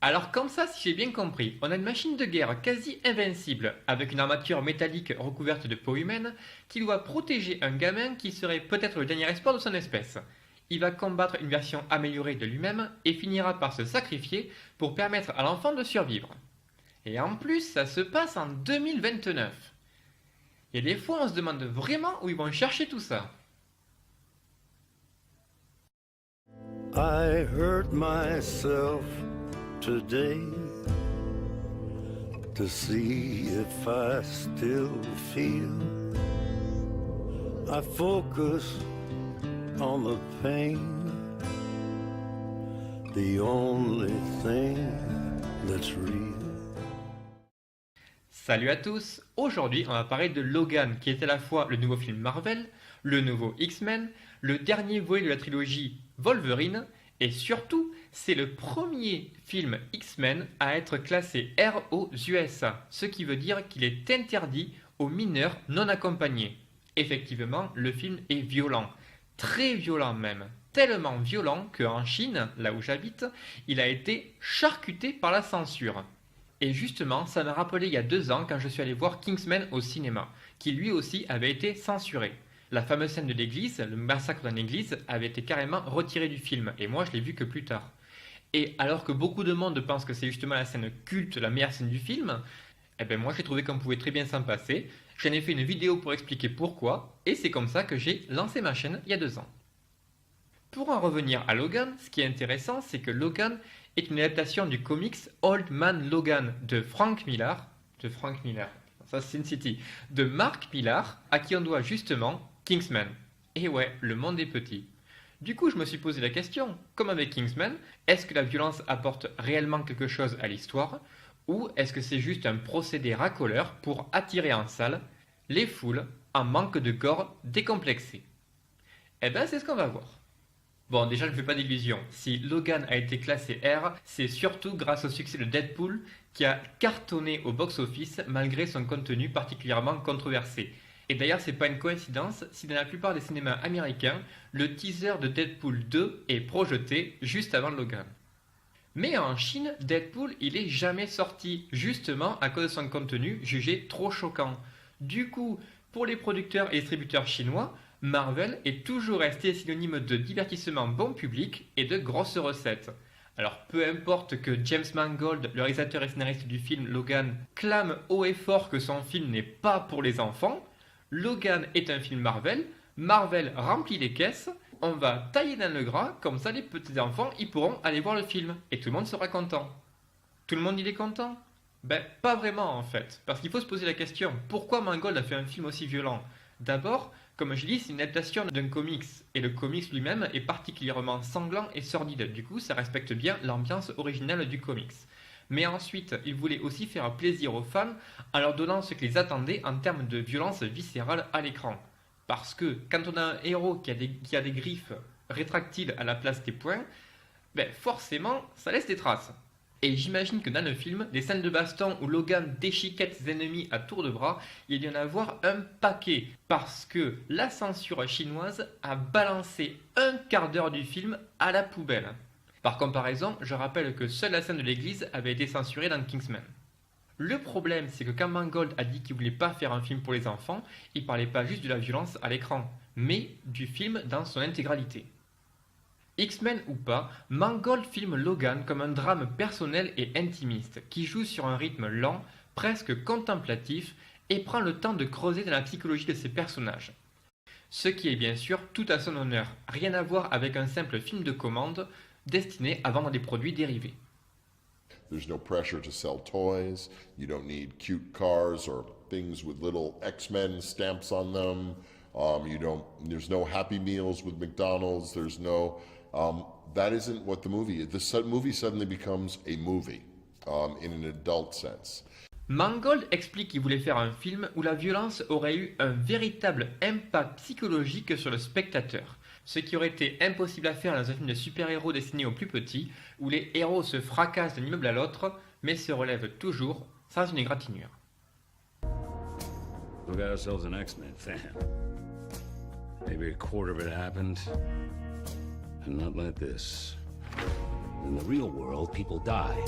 Alors comme ça, si j'ai bien compris, on a une machine de guerre quasi invincible, avec une armature métallique recouverte de peau humaine, qui doit protéger un gamin qui serait peut-être le dernier espoir de son espèce. Il va combattre une version améliorée de lui-même et finira par se sacrifier pour permettre à l'enfant de survivre. Et en plus, ça se passe en 2029. Et des fois, on se demande vraiment où ils vont chercher tout ça. I hurt myself today to see if I still feel. I focus on the pain, the only thing that's real. Salut à tous, aujourd'hui on va parler de Logan qui est à la fois le nouveau film Marvel, le nouveau X-Men, le dernier volet de la trilogie Wolverine et surtout c'est le premier film X-Men à être classé R aux USA, ce qui veut dire qu'il est interdit aux mineurs non accompagnés. Effectivement, le film est violent, très violent même, tellement violent qu'en Chine, là où j'habite, il a été charcuté par la censure. Et justement, ça m'a rappelé il y a 2 ans quand je suis allé voir Kingsman au cinéma, qui lui aussi avait été censuré. La fameuse scène de l'église, le massacre d'une église, avait été carrément retirée du film, et moi je l'ai vu que plus tard. Et alors que beaucoup de monde pense que c'est justement la scène culte, la meilleure scène du film, eh ben moi j'ai trouvé qu'on pouvait très bien s'en passer. J'en ai fait une vidéo pour expliquer pourquoi, et c'est comme ça que j'ai lancé ma chaîne il y a 2 ans. Pour en revenir à Logan, ce qui est intéressant, c'est que Logan est une adaptation du comics Old Man Logan de Frank Miller, ça c'est Sin City, de Mark Millar, à qui on doit justement Kingsman. Et ouais, le monde est petit. Du coup, je me suis posé la question, comme avec Kingsman, est-ce que la violence apporte réellement quelque chose à l'histoire, ou est-ce que c'est juste un procédé racoleur pour attirer en salle les foules en manque de gore décomplexé? Eh ben, c'est ce qu'on va voir. Bon, déjà, je ne fais pas d'illusions. Si Logan a été classé R, c'est surtout grâce au succès de Deadpool qui a cartonné au box-office malgré son contenu particulièrement controversé. Et d'ailleurs, c'est pas une coïncidence si dans la plupart des cinémas américains, le teaser de Deadpool 2 est projeté juste avant Logan. Mais en Chine, Deadpool, il est jamais sorti, justement à cause de son contenu jugé trop choquant. Du coup, pour les producteurs et distributeurs chinois, Marvel est toujours resté synonyme de divertissement bon public et de grosses recettes. Alors peu importe que James Mangold, le réalisateur et scénariste du film Logan, clame haut et fort que son film n'est pas pour les enfants, Logan est un film Marvel, Marvel remplit les caisses, on va tailler dans le gras, comme ça les petits enfants ils pourront aller voir le film et tout le monde sera content. Tout le monde il est content? Ben pas vraiment en fait, parce qu'il faut se poser la question, pourquoi Mangold a fait un film aussi violent? D'abord, comme je dis, c'est une adaptation d'un comics, et le comics lui-même est particulièrement sanglant et sordide, du coup ça respecte bien l'ambiance originale du comics. Mais ensuite, il voulait aussi faire plaisir aux fans en leur donnant ce qu'ils attendaient en termes de violence viscérale à l'écran. Parce que quand on a un héros qui a des griffes rétractiles à la place des poings, ben forcément ça laisse des traces. Et j'imagine que dans le film, des scènes de baston où Logan déchiquette ses ennemis à tour de bras, il y en a avoir un paquet. Parce que la censure chinoise a balancé un quart d'heure du film à la poubelle. Par comparaison, je rappelle que seule la scène de l'église avait été censurée dans Kingsman. Le problème, c'est que quand Mangold a dit qu'il voulait pas faire un film pour les enfants, il parlait pas juste de la violence à l'écran, mais du film dans son intégralité. X-Men ou pas, Mangold filme Logan comme un drame personnel et intimiste, qui joue sur un rythme lent, presque contemplatif, et prend le temps de creuser dans la psychologie de ses personnages. Ce qui est bien sûr tout à son honneur, rien à voir avec un simple film de commande destiné à vendre des produits dérivés. There's no pressure to sell toys. You don't need cute cars or things with little X-Men stamps on them. There's no Happy Meals with McDonald's. There's no, that isn't what the movie is. The movie suddenly becomes a movie in an adult sense. Mangold explique qu'il voulait faire un film où la violence aurait eu un véritable impact psychologique sur le spectateur. Ce qui aurait été impossible à faire dans un film de super-héros destiné aux plus petits, où les héros se fracassent d'un immeuble à l'autre, mais se relèvent toujours sans une égratignure. We got ourselves an X-Men fan. Maybe a quarter of it happened, and not like this. In the real world, people die.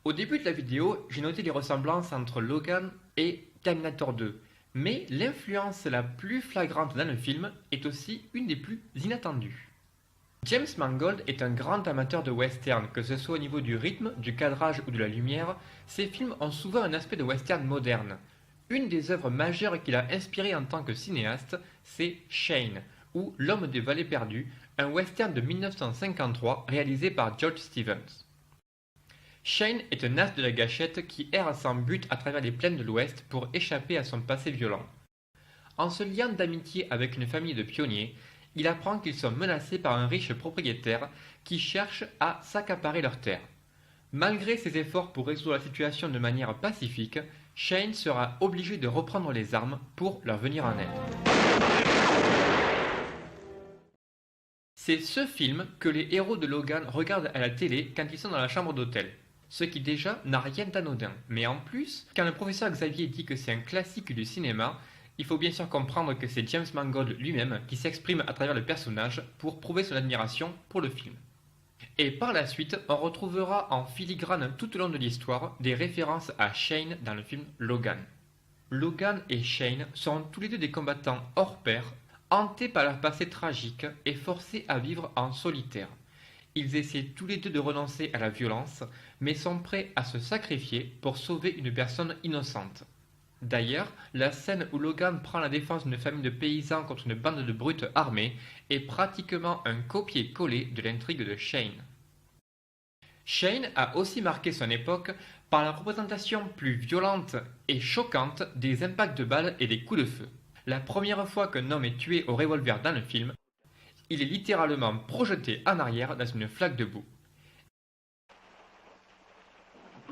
Au début de la vidéo, j'ai noté les ressemblances entre Logan et Terminator 2, mais l'influence la plus flagrante dans le film est aussi une des plus inattendues. James Mangold est un grand amateur de western, que ce soit au niveau du rythme, du cadrage ou de la lumière. Ses films ont souvent un aspect de western moderne. Une des œuvres majeures qu'il a inspirées en tant que cinéaste, c'est Shane, ou L'homme des vallées perdues, un western de 1953 réalisé par George Stevens. Shane est un as de la gâchette qui erre sans but à travers les plaines de l'Ouest pour échapper à son passé violent. En se liant d'amitié avec une famille de pionniers, il apprend qu'ils sont menacés par un riche propriétaire qui cherche à s'accaparer leurs terres. Malgré ses efforts pour résoudre la situation de manière pacifique, Shane sera obligé de reprendre les armes pour leur venir en aide. C'est ce film que les héros de Logan regardent à la télé quand ils sont dans la chambre d'hôtel. Ce qui déjà n'a rien d'anodin. Mais en plus, quand le professeur Xavier dit que c'est un classique du cinéma, il faut bien sûr comprendre que c'est James Mangold lui-même qui s'exprime à travers le personnage pour prouver son admiration pour le film. Et par la suite, on retrouvera en filigrane tout au long de l'histoire des références à Shane dans le film Logan. Logan et Shane sont tous les deux des combattants hors pair, hantés par leur passé tragique et forcés à vivre en solitaire. Ils essaient tous les deux de renoncer à la violence, mais sont prêts à se sacrifier pour sauver une personne innocente. D'ailleurs, la scène où Logan prend la défense d'une famille de paysans contre une bande de brutes armés est pratiquement un copier-coller de l'intrigue de Shane. Shane a aussi marqué son époque par la représentation plus violente et choquante des impacts de balles et des coups de feu. La première fois qu'un homme est tué au revolver dans le film, il est littéralement projeté en arrière dans une flaque de boue.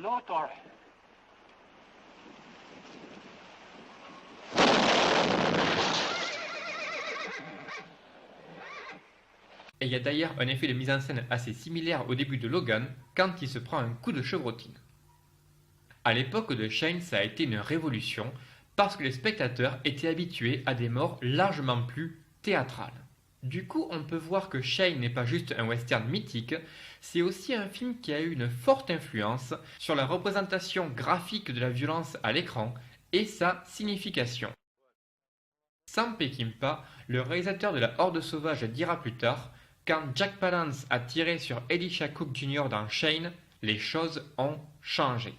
Lothar. Et il y a d'ailleurs un effet de mise en scène assez similaire au début de Logan quand il se prend un coup de chevrotine. À l'époque de Shane, ça a été une révolution parce que les spectateurs étaient habitués à des morts largement plus théâtrales. Du coup, on peut voir que Shane n'est pas juste un western mythique, c'est aussi un film qui a eu une forte influence sur la représentation graphique de la violence à l'écran et sa signification. Sam Peckinpah, le réalisateur de La Horde sauvage, dira plus tard: quand Jack Palance a tiré sur Elisha Cook Jr. dans Shane, les choses ont changé.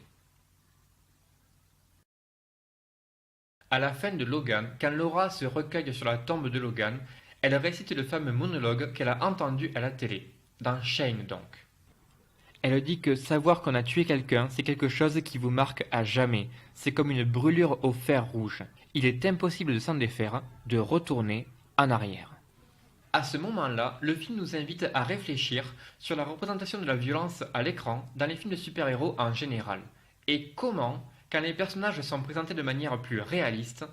À la fin de Logan, quand Laura se recueille sur la tombe de Logan, elle récite le fameux monologue qu'elle a entendu à la télé, dans Shane donc. Elle dit que savoir qu'on a tué quelqu'un, c'est quelque chose qui vous marque à jamais. C'est comme une brûlure au fer rouge. Il est impossible de s'en défaire, de retourner en arrière. À ce moment-là, le film nous invite à réfléchir sur la représentation de la violence à l'écran dans les films de super-héros en général, et comment, quand les personnages sont présentés de manière plus réaliste,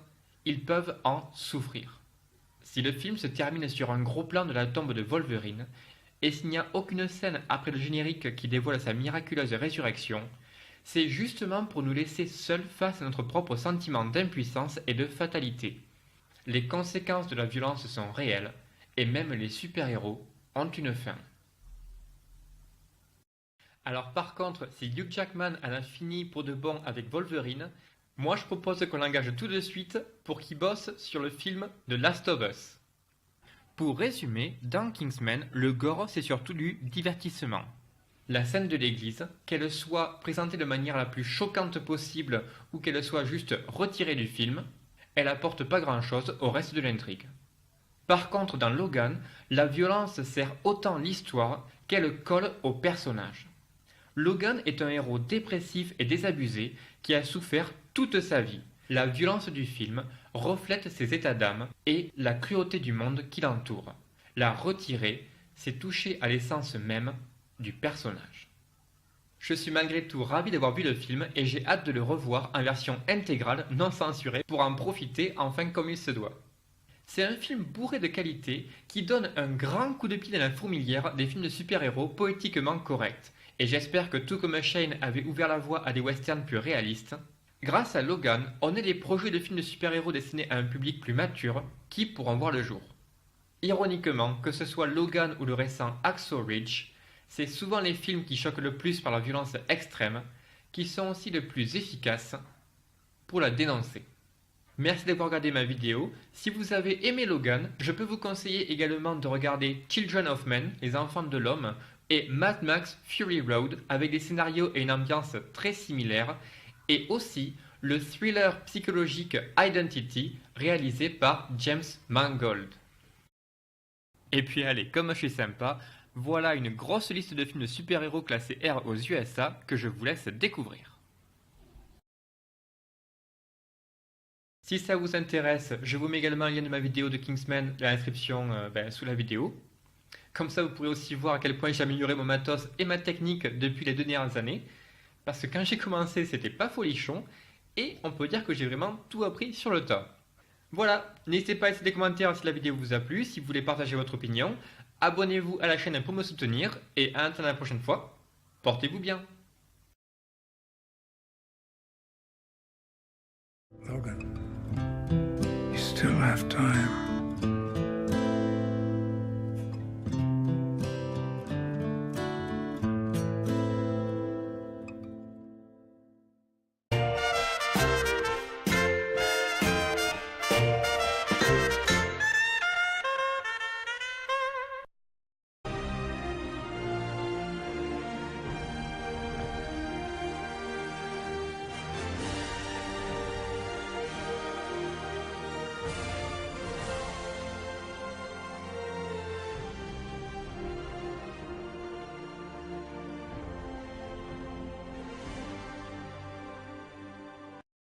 ils peuvent en souffrir. Si le film se termine sur un gros plan de la tombe de Wolverine, et s'il n'y a aucune scène après le générique qui dévoile sa miraculeuse résurrection, c'est justement pour nous laisser seuls face à notre propre sentiment d'impuissance et de fatalité. Les conséquences de la violence sont réelles, et même les super-héros ont une fin. Alors par contre, si Hugh Jackman en a fini pour de bon avec Wolverine, moi je propose qu'on l'engage tout de suite pour qu'il bosse sur le film The Last of Us. Pour résumer, dans Kingsman, le gore c'est surtout du divertissement. La scène de l'église, qu'elle soit présentée de manière la plus choquante possible ou qu'elle soit juste retirée du film, elle apporte pas grand chose au reste de l'intrigue. Par contre, dans Logan, la violence sert autant l'histoire qu'elle colle au personnage. Logan est un héros dépressif et désabusé qui a souffert toute sa vie. La violence du film reflète ses états d'âme et la cruauté du monde qui l'entoure. La retirer, c'est toucher à l'essence même du personnage. Je suis malgré tout ravi d'avoir vu le film et j'ai hâte de le revoir en version intégrale, non censurée, pour en profiter enfin comme il se doit. C'est un film bourré de qualité qui donne un grand coup de pied dans la fourmilière des films de super-héros poétiquement corrects. Et j'espère que tout comme Shane avait ouvert la voie à des westerns plus réalistes, grâce à Logan, on a des projets de films de super-héros destinés à un public plus mature qui pourront voir le jour. Ironiquement, que ce soit Logan ou le récent Hacksaw Ridge, c'est souvent les films qui choquent le plus par leur violence extrême, qui sont aussi le plus efficaces pour la dénoncer. Merci d'avoir regardé ma vidéo. Si vous avez aimé Logan, je peux vous conseiller également de regarder Children of Men, les enfants de l'homme, et Mad Max Fury Road, avec des scénarios et une ambiance très similaires, et aussi le thriller psychologique Identity, réalisé par James Mangold. Et puis allez, comme je suis sympa, voilà une grosse liste de films de super-héros classés R aux USA que je vous laisse découvrir. Si ça vous intéresse, je vous mets également un lien de ma vidéo de Kingsman dans la description sous la vidéo. Comme ça, vous pourrez aussi voir à quel point j'ai amélioré mon matos et ma technique depuis les 2 dernières années. Parce que quand j'ai commencé, c'était pas folichon, et on peut dire que j'ai vraiment tout appris sur le tas. Voilà, n'hésitez pas à laisser des commentaires si la vidéo vous a plu, si vous voulez partager votre opinion. Abonnez-vous à la chaîne pour me soutenir, et à attendre la prochaine fois, portez-vous bien. Logan, you still have time.